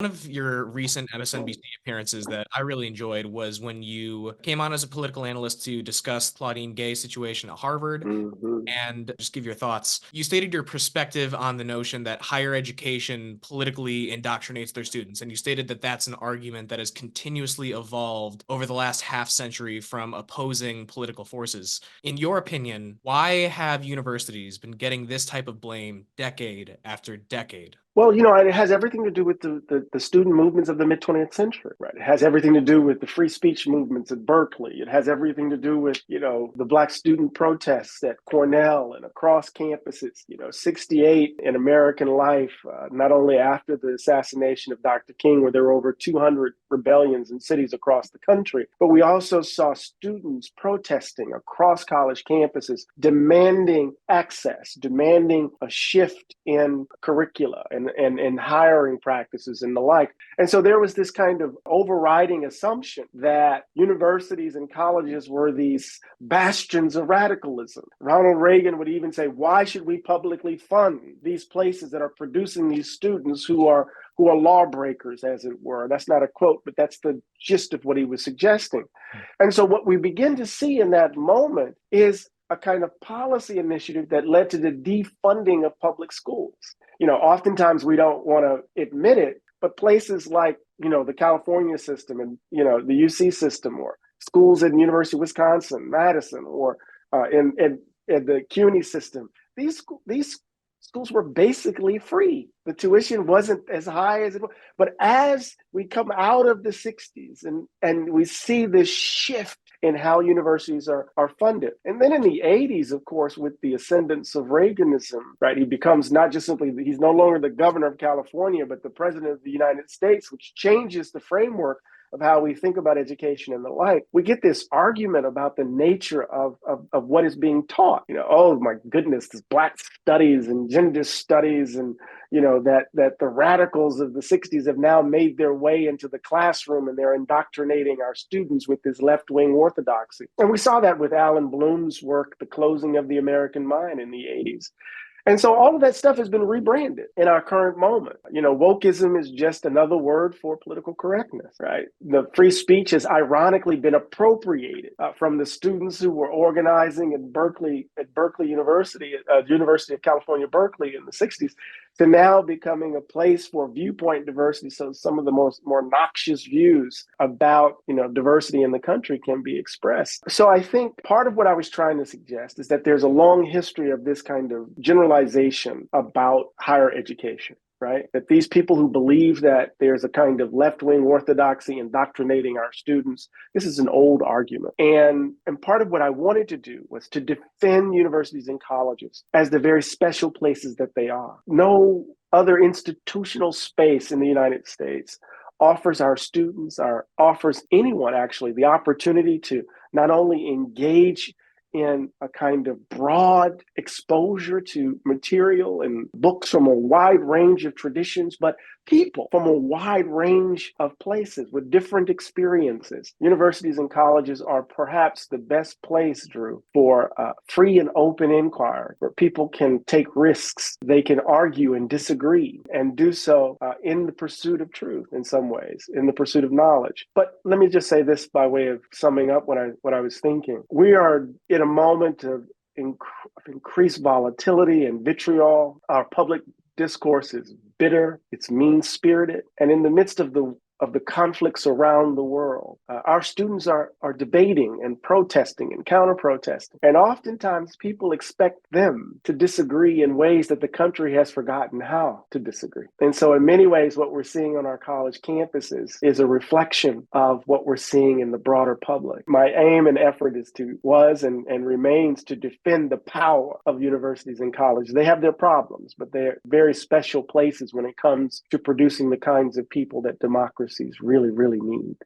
One of your recent MSNBC appearances that I really enjoyed was when you came on as a political analyst to discuss Claudine Gay's situation at Harvard Hmm. and just give your thoughts. You stated your perspective on the notion that higher education politically indoctrinates their students, and you stated that that's an argument that has continuously evolved over the last half century from opposing political forces. In your opinion, why have universities been getting this type of blame decade after decade? Well, it has everything to do with the student movements of the mid 20th century, right? It has everything to do with the free speech movements at Berkeley. It has everything to do with, the Black student protests at Cornell and across campuses. 68 in American life, not only after the assassination of Dr. King, where there were over 200 rebellions in cities across the country, but we also saw students protesting across college campuses, demanding access, demanding a shift in curricula and hiring practices and the like. And so there was this kind of overriding assumption that universities and colleges were these bastions of radicalism. Ronald Reagan would even say, why should we publicly fund these places that are producing these students who are lawbreakers, as it were? That's not a quote, but that's the gist of what he was suggesting. And so what we begin to see in that moment is a kind of policy initiative that led to the defunding of public schools. Oftentimes we don't want to admit it, but places like, the California system and, the UC system, or schools at the University of Wisconsin, Madison, or in the CUNY system, these schools were basically free. The tuition wasn't as high as it was. But as we come out of the 60s and we see this shift in how universities are funded. And then in the 80s, of course, with the ascendance of Reaganism, right, he becomes not just simply, he's no longer the governor of California, but the president of the United States, which changes the framework of how we think about education and the like. We get this argument about the nature of what is being taught. Oh my goodness, this Black studies and gender studies, and that the radicals of the 60s have now made their way into the classroom and they're indoctrinating our students with this left-wing orthodoxy. And we saw that with Alan Bloom's work, The Closing of the American Mind, in the 80s. And so all of that stuff has been rebranded in our current moment. Wokeism is just another word for political correctness, right? The free speech has ironically been appropriated from the students who were organizing at Berkeley University, University of California, Berkeley in the 60s, to now becoming a place for viewpoint diversity. So some of the more noxious views about, diversity in the country can be expressed. So I think part of what I was trying to suggest is that there's a long history of this kind of generalization about higher education. Right? That these people who believe that there's a kind of left-wing orthodoxy indoctrinating our students, this is an old argument. And part of what I wanted to do was to defend universities and colleges as the very special places that they are. No other institutional space in the United States offers our students, or offers anyone actually, the opportunity to not only engage in a kind of broad exposure to material and books from a wide range of traditions, but people from a wide range of places with different experiences. Universities and colleges are perhaps the best place, Drew, for free and open inquiry, where people can take risks. They can argue and disagree and do so in the pursuit of truth in some ways, in the pursuit of knowledge. But let me just say this by way of summing up what I was thinking. We are in a moment of increased volatility and vitriol. Our public discourse is bitter, it's mean-spirited, and in the midst of the conflicts around the world, our students are debating and protesting and counter-protesting. And oftentimes people expect them to disagree in ways that the country has forgotten how to disagree. And so in many ways, what we're seeing on our college campuses is a reflection of what we're seeing in the broader public. My aim and effort was and remains to defend the power of universities and colleges. They have their problems, but they're very special places when it comes to producing the kinds of people that democracies really, really need.